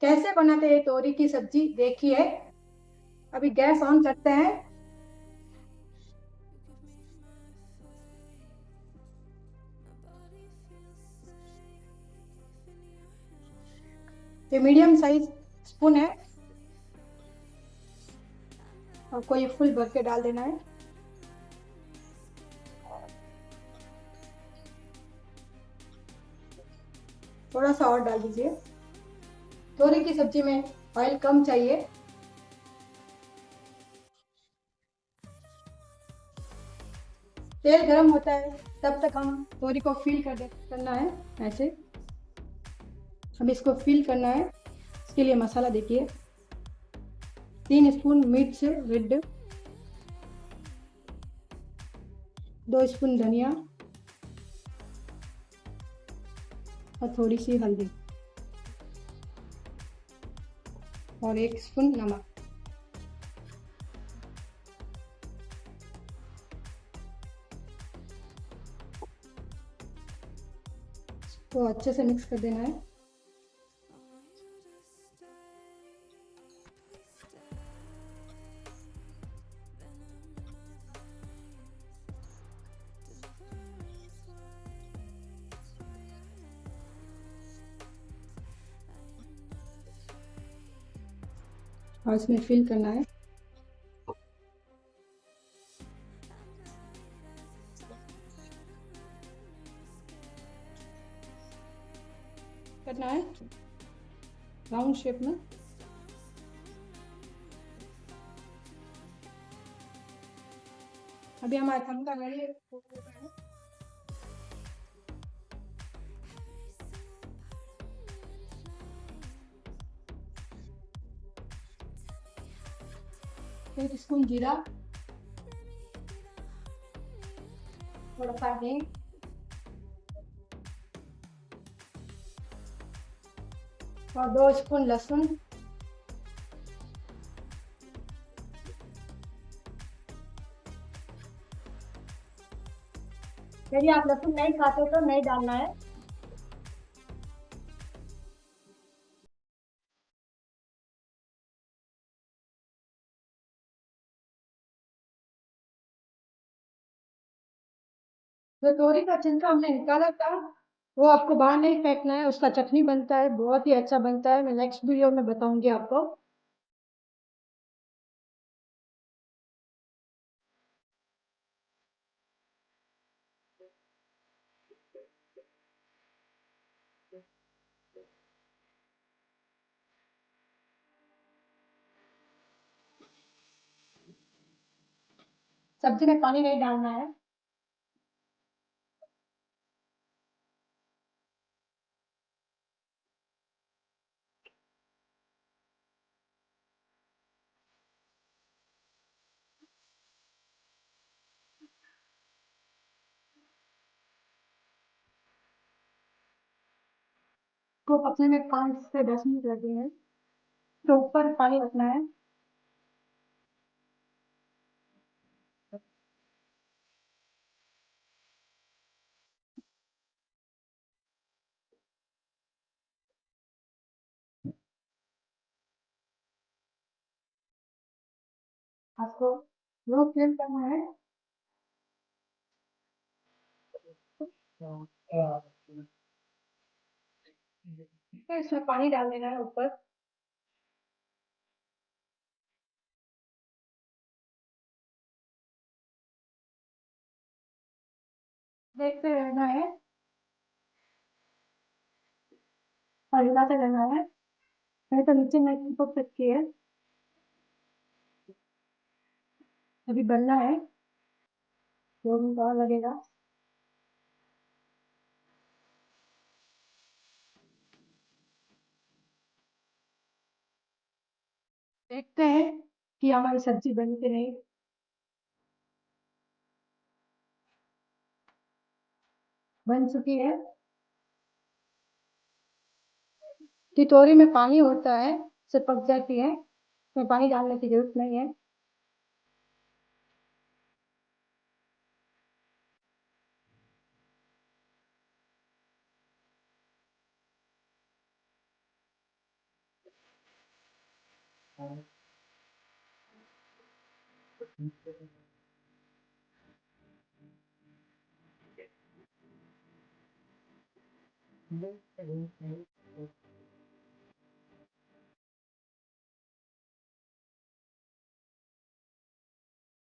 कैसे बनाते हैं तोरी की सब्जी देखिए। अभी गैस ऑन करते हैं। ये मीडियम साइज स्पून है, आपको ये फुल भर के डाल देना है। थोड़ा सा और डाल दीजिए। तोरी की सब्जी में ऑयल कम चाहिए। तेल गरम होता है तब तक हम तोरी को करना है ऐसे। अब इसको फिल करना है। इसके लिए मसाला देखिए। 3 स्पून मिर्च रेड, 2 स्पून धनिया और थोड़ी सी हल्दी और 1 स्पून नमक। तो अच्छे से मिक्स कर देना है। और इसमें फिल करना है। करना है राउंड शेप में। अभी हमारा ठंडा रेडी हो गया है। एक स्पून जीरा, थोड़ा सा हींग और 2 स्पून लहसुन। यदि आप लहसुन नहीं खाते तो नहीं डालना है। जो तोरी का छिलका हमने निकाला था वो आपको बाहर नहीं फेंकना है। उसका चटनी बनता है, बहुत ही अच्छा बनता है। मैं नेक्स्ट वीडियो में बताऊंगी आपको। सब्जी में पानी नहीं डालना है। को पकने में 5 से 10 मिनट लगे हैं। तो ऊपर पानी रखना है। आपको लो फ्लेम करना है। फिर इसमें पानी डाल देना है ऊपर। देखते रहना है और हिलाते रहना है, नहीं तो नीचे में चिपक सकती है। अभी बनना है, 2 मिनट और लगेगा। देखते हैं कि हमारी सब्जी बनी कि नहीं। बन चुकी है। तितोरी में पानी होता है, से पक जाती है। इसमें पानी डालने की जरूरत नहीं है।